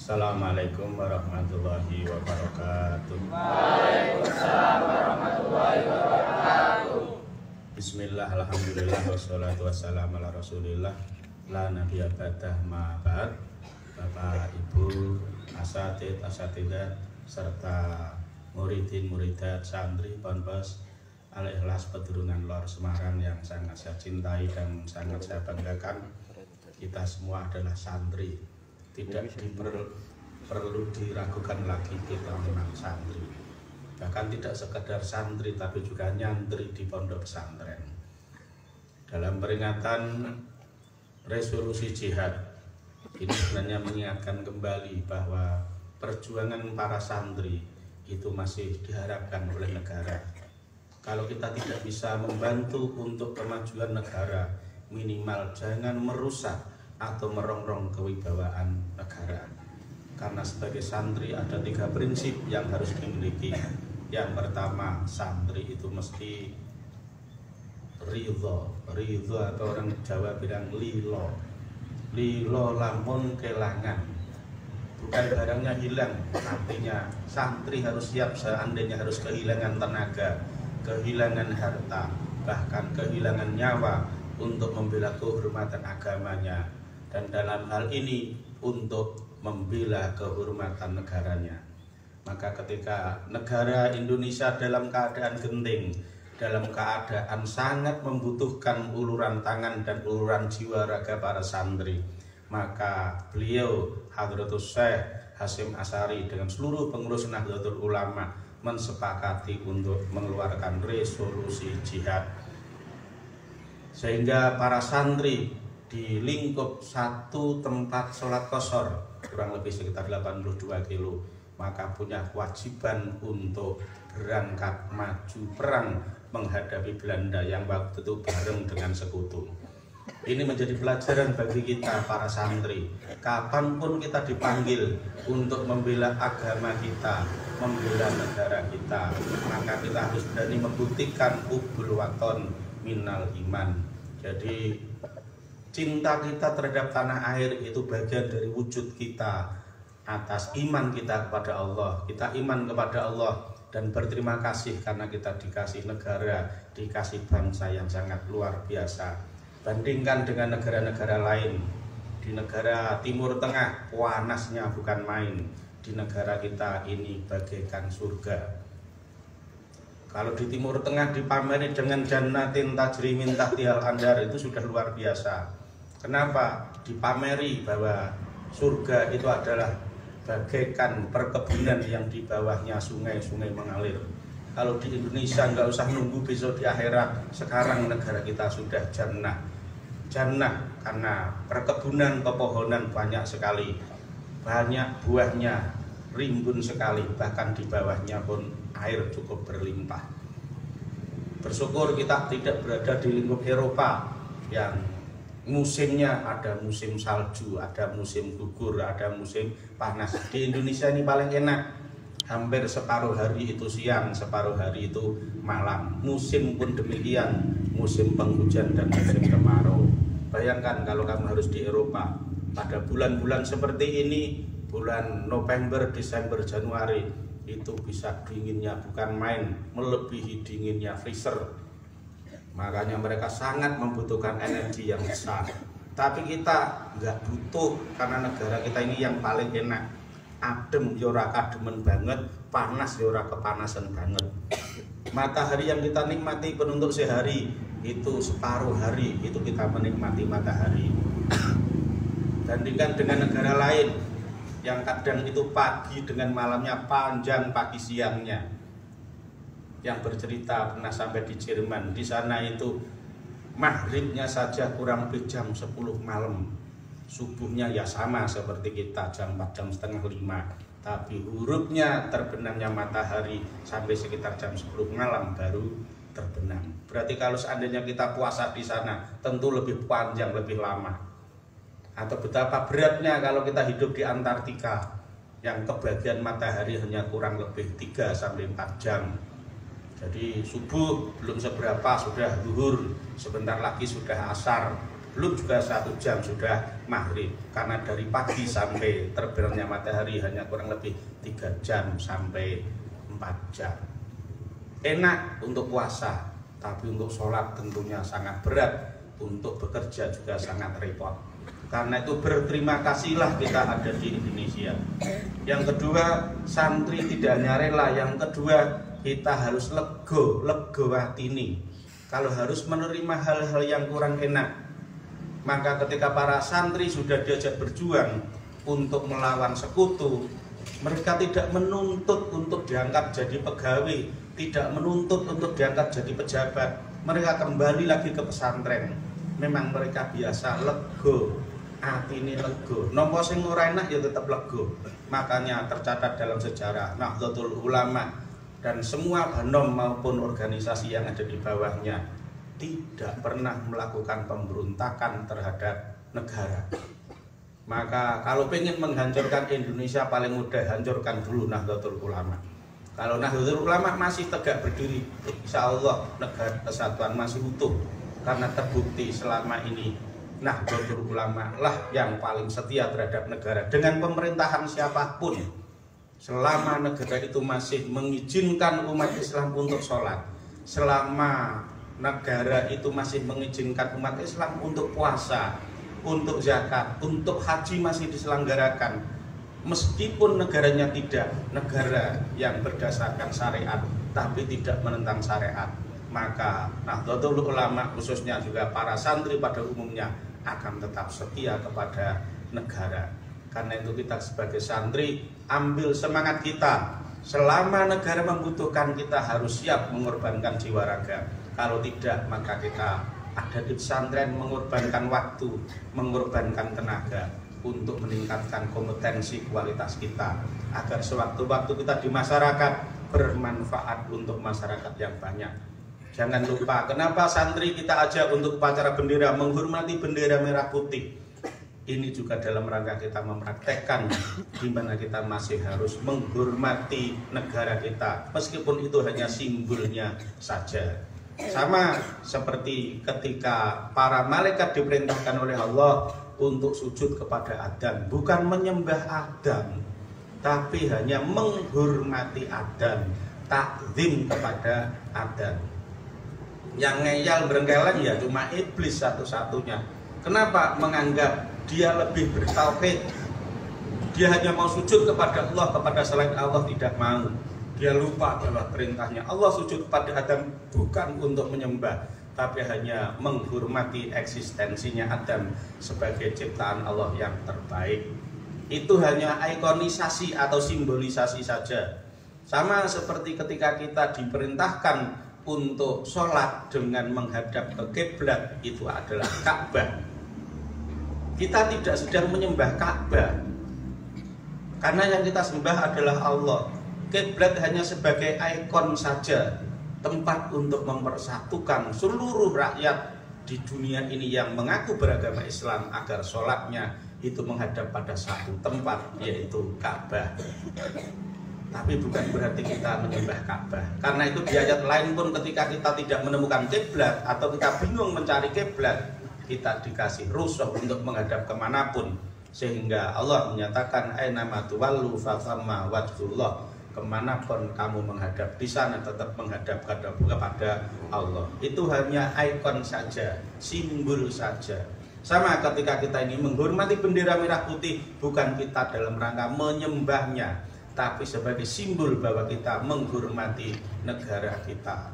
Assalamualaikum warahmatullahi wabarakatuh. Waalaikumsalam warahmatullahi wabarakatuh. Bismillah, alhamdulillah, wassalatu wassalamu ala rasulillah, la nabiyya ba'dah ma ba'd. Bapak, Ibu, asatid, asatidat, serta muridin, muridat, santri, ponpes Al-Ikhlas Pedurungan Lor Semarang yang sangat saya cintai dan sangat saya banggakan. Kita semua adalah santri. Tidak perlu diragukan lagi, kita memang santri. Bahkan tidak sekedar santri, tapi juga nyantri di pondok pesantren. Dalam peringatan resolusi jihad, ini sebenarnya mengingatkan kembali bahwa perjuangan para santri itu masih diharapkan oleh negara. Kalau kita tidak bisa membantu untuk kemajuan negara, minimal jangan merusak atau merongrong kewibawaan negara. Karena sebagai santri ada 3 prinsip yang harus dimiliki. Yang pertama, santri itu mesti ridho. Ridho atau orang Jawa bilang lilo. Lilo lamun kelangan, bukan barangnya hilang. Artinya santri harus siap seandainya harus kehilangan tenaga, kehilangan harta, bahkan kehilangan nyawa untuk membela kehormatan agamanya, dan dalam hal ini untuk membela kehormatan negaranya. Maka ketika negara Indonesia dalam keadaan genting, dalam keadaan sangat membutuhkan uluran tangan dan uluran jiwa raga para santri, maka beliau Hadratus Syekh Hasyim Asy'ari dengan seluruh pengurus Nahdlatul Ulama mensepakati untuk mengeluarkan resolusi jihad, sehingga para santri di lingkup satu tempat sholat qashar kurang lebih sekitar 82 kilo, maka punya kewajiban untuk berangkat maju perang menghadapi Belanda yang waktu itu bareng dengan sekutu. Ini menjadi pelajaran bagi kita para santri. Kapanpun kita dipanggil untuk membela agama kita, membela negara kita, maka kita harus berani membuktikan ubul waton minal iman. Jadi cinta kita terhadap tanah air itu bagian dari wujud kita atas iman kita kepada Allah. Kita iman kepada Allah dan berterima kasih karena kita dikasih negara, dikasih bangsa yang sangat luar biasa. Bandingkan dengan negara-negara lain, di negara Timur Tengah panasnya bukan main. Di negara kita ini bagaikan surga. Kalau di Timur Tengah dipameri dengan jannatin tajri min tahtihal anhar, itu sudah luar biasa. Kenapa? Dipameri bahwa surga itu adalah bagaikan perkebunan yang di bawahnya sungai-sungai mengalir. Kalau di Indonesia nggak usah nunggu besok di akhirat, sekarang negara kita sudah jannah. Jannah karena perkebunan pepohonan banyak sekali, banyak buahnya, rimbun sekali, bahkan di bawahnya pun air cukup berlimpah. Bersyukur kita tidak berada di lingkup Eropa yang musimnya ada musim salju, ada musim gugur, ada musim panas. Di Indonesia ini paling enak, hampir separuh hari itu siang, separuh hari itu malam. Musim pun demikian, musim penghujan dan musim kemarau. Bayangkan kalau kamu harus di Eropa pada bulan-bulan seperti ini, bulan November, Desember, Januari, itu bisa dinginnya bukan main, melebihi dinginnya freezer. Makanya mereka sangat membutuhkan energi yang besar. Tapi kita nggak butuh, karena negara kita ini yang paling enak. Adem yora kademen banget, panas yora kepanasan banget. Matahari yang kita nikmati pun untuk sehari, itu separuh hari itu kita menikmati matahari. Bandingkan dengan negara lain yang kadang itu pagi dengan malamnya panjang, pagi siangnya. Yang bercerita pernah sampai di Jerman, di sana itu maghribnya saja kurang lebih jam 10 malam, subuhnya ya sama seperti kita jam 4, jam setengah 5, tapi hurufnya terbenamnya matahari sampai sekitar jam 10 malam baru terbenam. Berarti kalau seandainya kita puasa di sana tentu lebih panjang, lebih lama. Atau betapa beratnya kalau kita hidup di Antartika yang kebagian matahari hanya kurang lebih 3-4 jam. Jadi subuh belum seberapa sudah zuhur, sebentar lagi sudah asar, belum juga 1 jam sudah maghrib, karena dari pagi sampai terbitnya matahari hanya kurang lebih 3 jam sampai 4 jam. Enak untuk puasa, tapi untuk sholat tentunya sangat berat, untuk bekerja juga sangat repot. Karena itu berterima kasihlah kita ada di Indonesia. Yang kedua, santri tidak hanya rela. Yang kedua, kita harus lego hatini. Kalau harus menerima hal-hal yang kurang enak, maka ketika para santri sudah diajak berjuang untuk melawan sekutu, mereka tidak menuntut untuk diangkat jadi pegawai, tidak menuntut untuk diangkat jadi pejabat. Mereka kembali lagi ke pesantren. Memang mereka biasa lego, atine lego. Nompo sing ora enak ya tetap lego. Makanya tercatat dalam sejarah Nahdlatul Ulama dan semua banom maupun organisasi yang ada di bawahnya tidak pernah melakukan pemberontakan terhadap negara. Maka kalau pengen menghancurkan Indonesia, paling mudah hancurkan dulu Nahdlatul Ulama. Kalau Nahdlatul Ulama masih tegak berdiri, insya Allah negara kesatuan masih utuh. Karena terbukti selama ini Nahdlatul Ulama lah yang paling setia terhadap negara. Dengan pemerintahan siapapun, selama negara itu masih mengizinkan umat Islam untuk sholat, selama negara itu masih mengizinkan umat Islam untuk puasa, untuk zakat, untuk haji masih diselenggarakan, meskipun negaranya tidak negara yang berdasarkan syariat tapi tidak menentang syariat, maka Nahdlatul Ulama khususnya juga para santri pada umumnya akan tetap setia kepada negara. Karena itu kita sebagai santri ambil semangat kita. Selama negara membutuhkan, kita harus siap mengorbankan jiwa raga. Kalau tidak, maka kita ada di pesantren mengorbankan waktu, mengorbankan tenaga untuk meningkatkan kompetensi kualitas kita, agar sewaktu-waktu kita di masyarakat bermanfaat untuk masyarakat yang banyak. Jangan lupa, kenapa santri kita ajak untuk upacara bendera, menghormati bendera merah putih. Ini juga dalam rangka kita mempraktekkan di mana kita masih harus menghormati negara kita, meskipun itu hanya simbolnya saja. Sama seperti ketika para malaikat diperintahkan oleh Allah untuk sujud kepada Adam, bukan menyembah Adam, tapi hanya menghormati Adam, takzim kepada Adam. Yang ngeyel berengkelan ya cuma iblis satu-satunya. Kenapa? Menganggap dia lebih bertauhid. Dia hanya mau sujud kepada Allah, kepada selain Allah tidak mau. Dia lupa bahwa perintahnya Allah sujud kepada Adam bukan untuk menyembah, tapi hanya menghormati eksistensinya Adam sebagai ciptaan Allah yang terbaik. Itu hanya ikonisasi atau simbolisasi saja. Sama seperti ketika kita diperintahkan untuk sholat dengan menghadap ke kiblat, itu adalah Ka'bah. Kita tidak sedang menyembah Ka'bah, karena yang kita sembah adalah Allah. Kiblat hanya sebagai ikon saja, tempat untuk mempersatukan seluruh rakyat di dunia ini yang mengaku beragama Islam agar sholatnya itu menghadap pada satu tempat, yaitu Ka'bah. Tapi bukan berarti kita menyembah Ka'bah. Karena itu di ayat lain pun ketika kita tidak menemukan kiblat atau kita bingung mencari kiblat, kita dikasih rusuh untuk menghadap kemanapun. Sehingga Allah menyatakan ainama tuwallu fathamma wajhullah. Kemanapun kamu menghadap, di sana tetap menghadap kepada Allah. Itu hanya ikon saja, simbol saja. Sama ketika kita ini menghormati bendera merah putih, bukan kita dalam rangka menyembahnya, tapi sebagai simbol bahwa kita menghormati negara kita.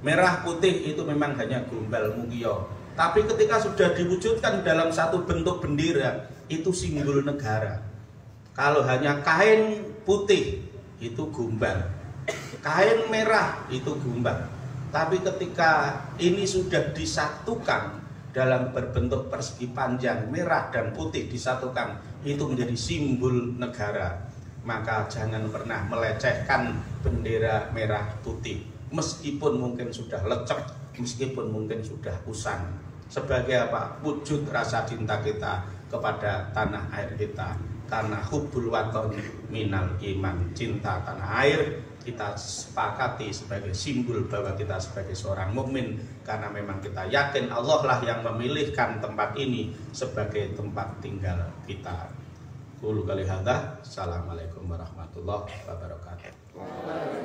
Merah putih itu memang hanya gombal mugio, tapi ketika sudah diwujudkan dalam satu bentuk bendera, itu simbol negara. Kalau hanya kain putih, itu gombal. Kain merah itu gombal. Tapi ketika ini sudah disatukan dalam berbentuk persegi panjang, merah dan putih disatukan, itu menjadi simbol negara. Maka jangan pernah melecehkan bendera merah putih, meskipun mungkin sudah lecek, meskipun mungkin sudah usang. Sebagai apa? Wujud rasa cinta kita kepada tanah air kita. Karena hubbul waton minal iman, cinta tanah air kita sepakati sebagai simbol bahwa kita sebagai seorang mukmin, karena memang kita yakin Allah lah yang memilihkan tempat ini sebagai tempat tinggal kita. Qulu qali hadza. Assalamualaikum warahmatullahi wabarakatuh.